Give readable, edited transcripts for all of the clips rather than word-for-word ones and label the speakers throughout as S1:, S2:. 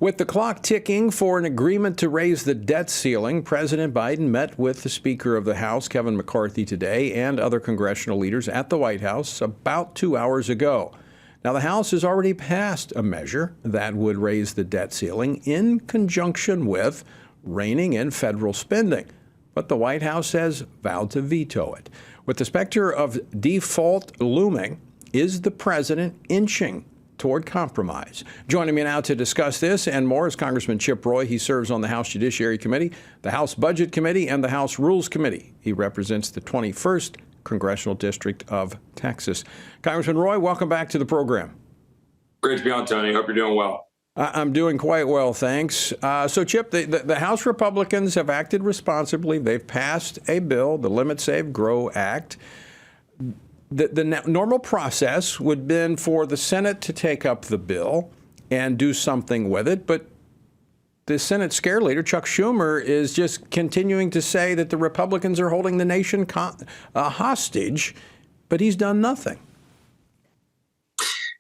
S1: With the clock ticking for an agreement to raise the debt ceiling, President Biden met with the Speaker of the House, Kevin McCarthy, today and other congressional leaders at the White House about 2 hours ago. Now, the House has already passed a measure that would raise the debt ceiling in conjunction with reining in federal spending. But the White House has vowed to veto it. With the specter of default looming, is the president inching toward compromise? Joining me now to discuss this and more is Congressman Chip Roy. He serves on the House Judiciary Committee, the House Budget Committee, and the House Rules Committee. He represents the 21st Congressional District of Texas. Congressman Roy, welcome back to the program.
S2: Great to be on, Tony. Hope you're doing well.
S1: I'm doing quite well, thanks. So, Chip, the House Republicans have acted responsibly. They've passed a bill, the Limit, Save, Grow Act. The normal process would have been for the Senate to take up the bill and do something with it, but the Senate scare leader, Chuck Schumer, is just continuing to say that the Republicans are holding the nation hostage, but he's done nothing.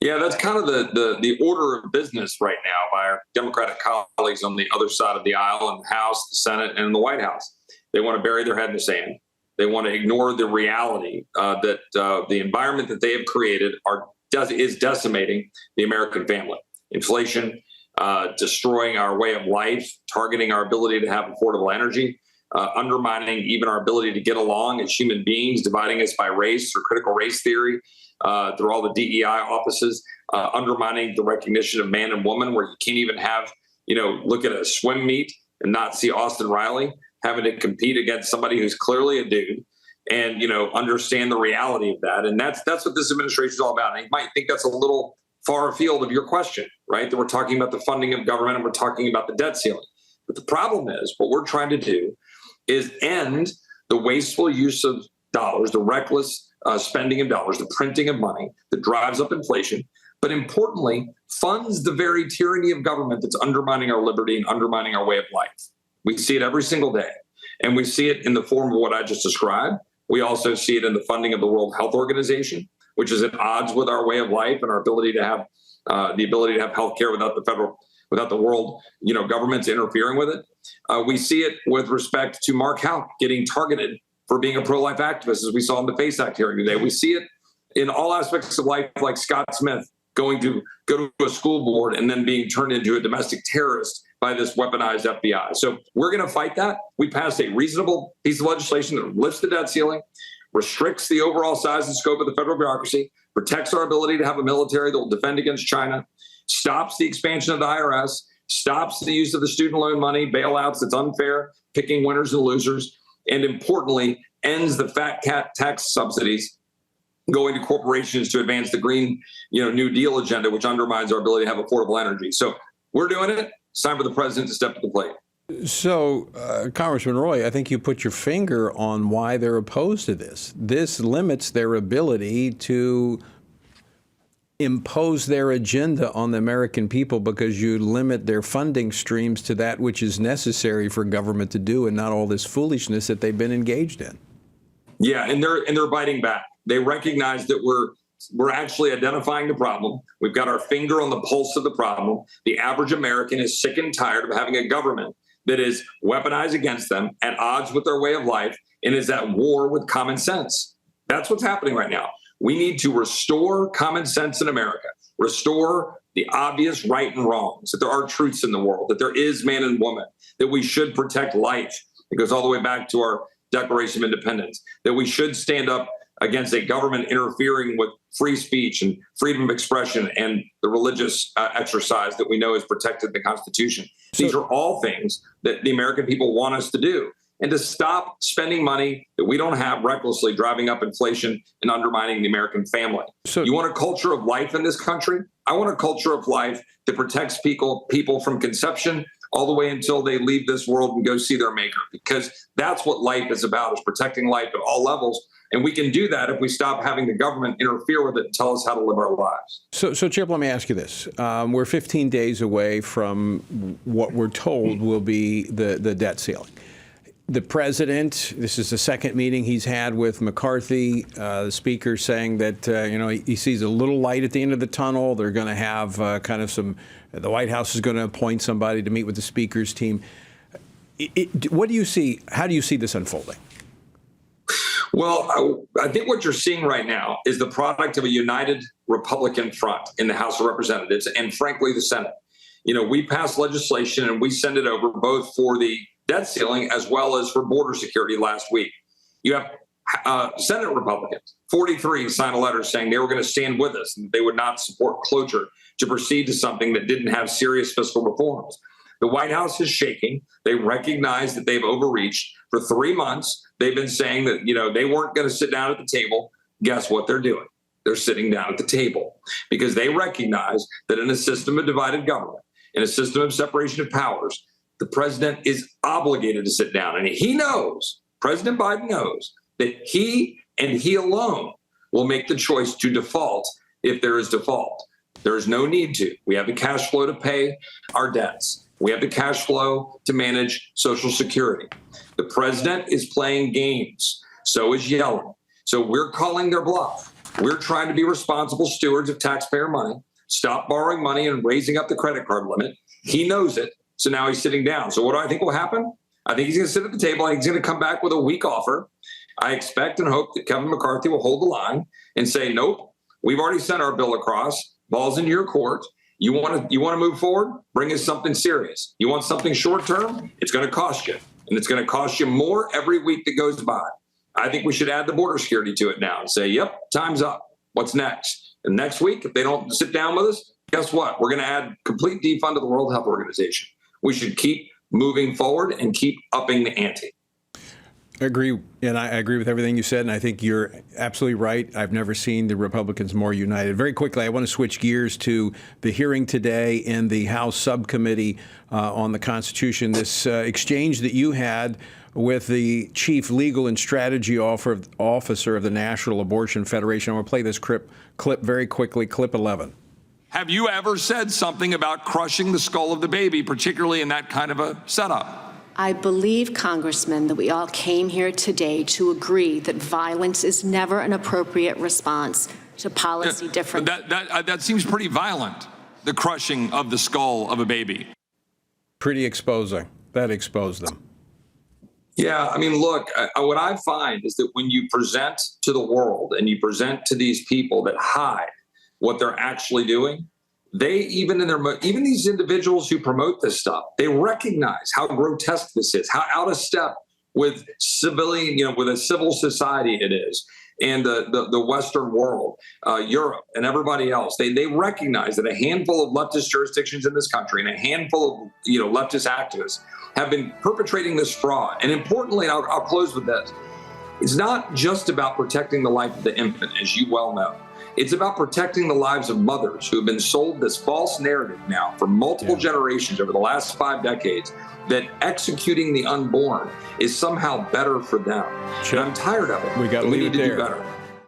S2: Yeah, that's kind of the order of business right now by our Democratic colleagues on the other side of the aisle in the House, the Senate, and the White House. They want to bury their head in the sand. They want to ignore the reality that the environment that they have created is decimating the American family. Inflation, destroying our way of life, targeting our ability to have affordable energy, undermining even our ability to get along as human beings, dividing us by race through critical race theory, through all the DEI offices, undermining the recognition of man and woman, where you can't even have, look at a swim meet and not see Austin Riley having to compete against somebody who's clearly a dude and, understand the reality of that. And that's what this administration is all about. And you might think that's a little far afield of your question, right? That we're talking about the funding of government and we're talking about the debt ceiling. But the problem is what we're trying to do is end the wasteful use of dollars, the reckless spending of dollars, the printing of money that drives up inflation, but importantly, funds the very tyranny of government that's undermining our liberty and undermining our way of life. We see it every single day, and we see it in the form of what I just described. We also see it in the funding of the World Health Organization, which is at odds with our way of life and our ability to have health care without the world, governments interfering with it. We see it with respect to Mark Houck getting targeted for being a pro-life activist, as we saw in the FACE Act hearing today. We see it in all aspects of life, like Scott Smith going to go to a school board and then being turned into a domestic terrorist by this weaponized FBI. So we're going to fight that. We passed a reasonable piece of legislation that lifts the debt ceiling, restricts the overall size and scope of the federal bureaucracy, protects our ability to have a military that will defend against China, stops the expansion of the IRS, stops the use of the student loan money, bailouts that's unfair, picking winners and losers, and importantly, ends the fat cat tax subsidies going to corporations to advance the Green New Deal agenda, which undermines our ability to have affordable energy. So we're doing it. It's time for the president to step to the plate.
S1: So, Congressman Roy, I think you put your finger on why they're opposed to this. This limits their ability to impose their agenda on the American people because you limit their funding streams to that which is necessary for government to do and not all this foolishness that they've been engaged in.
S2: Yeah, and they're biting back. They recognize that we're actually identifying the problem. We've got our finger on the pulse of the problem. The average American is sick and tired of having a government that is weaponized against them, at odds with their way of life, and is at war with common sense. That's what's happening right now. We need to restore common sense in America, restore the obvious right and wrongs, that there are truths in the world, that there is man and woman, that we should protect life. It goes all the way back to our Declaration of Independence, that we should stand up against a government interfering with free speech and freedom of expression and the religious exercise that we know is protected in the Constitution. These are all things that the American people want us to do. And to stop spending money that we don't have recklessly, driving up inflation and undermining the American family. So you want a culture of life in this country? I want a culture of life that protects people from conception all the way until they leave this world and go see their maker, because that's what life is about, is protecting life at all levels. And we can do that if we stop having the government interfere with it and tell us how to live our lives.
S1: So Chip, let me ask you this. We're 15 days away from what we're told will be the debt ceiling. The president, this is the second meeting he's had with McCarthy, the speaker saying that, he sees a little light at the end of the tunnel. They're going to have the White House is going to appoint somebody to meet with the speaker's team. What do you see? How do you see this unfolding?
S2: Well, I think what you're seeing right now is the product of a united Republican front in the House of Representatives and, frankly, the Senate. We pass legislation and we send it over both for the debt ceiling as well as for border security last week. You have Senate Republicans, 43, sign a letter saying they were going to stand with us and they would not support cloture to proceed to something that didn't have serious fiscal reforms. The White House is shaking. They recognize that they've overreached. For 3 months, they've been saying that, they weren't going to sit down at the table. Guess what they're doing? They're sitting down at the table because they recognize that in a system of divided government, in a system of separation of powers, the president is obligated to sit down. And he knows, President Biden knows, that he and he alone will make the choice to default if there is default. There is no need to. We have the cash flow to pay our debts. We have the cash flow to manage Social Security. The president is playing games. So is Yellen. So we're calling their bluff. We're trying to be responsible stewards of taxpayer money, stop borrowing money and raising up the credit card limit. He knows it. So now he's sitting down. So what do I think will happen? I think he's going to sit at the table. I think he's going to come back with a weak offer. I expect and hope that Kevin McCarthy will hold the line and say, nope, we've already sent our bill across. Ball's in your court. You want to move forward? Bring us something serious. You want something short term? It's going to cost you. And it's going to cost you more every week that goes by. I think we should add the border security to it now and say, yep, time's up. What's next? And next week, if they don't sit down with us, guess what? We're going to add complete defund to the World Health Organization. We should keep moving forward and keep upping the ante.
S1: I agree, and I agree with everything you said, and I think you're absolutely right. I've never seen the Republicans more united. Very quickly, I want to switch gears to the hearing today in the House subcommittee on the Constitution, this exchange that you had with the chief legal and strategy officer of the National Abortion Federation. I want to play this clip very quickly, clip 11.
S3: Have you ever said something about crushing the skull of the baby, particularly in that kind of a setup?
S4: I believe, Congressman, that we all came here today to agree that violence is never an appropriate response to policy differences.
S3: That seems pretty violent, the crushing of the skull of a baby.
S1: Pretty exposing. That exposed them.
S2: Yeah, I mean, look, what I find is that when you present to the world and you present to these people that hide what they're actually doing, they even these individuals who promote this stuff, they recognize how grotesque this is, how out of step with civilian, with a civil society it is, and the Western world, Europe, and everybody else. They recognize that a handful of leftist jurisdictions in this country and a handful of leftist activists have been perpetrating this fraud. And importantly, I'll close with this: it's not just about protecting the life of the infant, as you well know. It's about protecting the lives of mothers who have been sold this false narrative now for multiple generations over the last 5 decades that executing the unborn is somehow better for them.
S1: Sure.
S2: And I'm tired of it.
S1: We got to
S2: We
S1: leave
S2: need
S1: it
S2: to
S1: there.
S2: do better.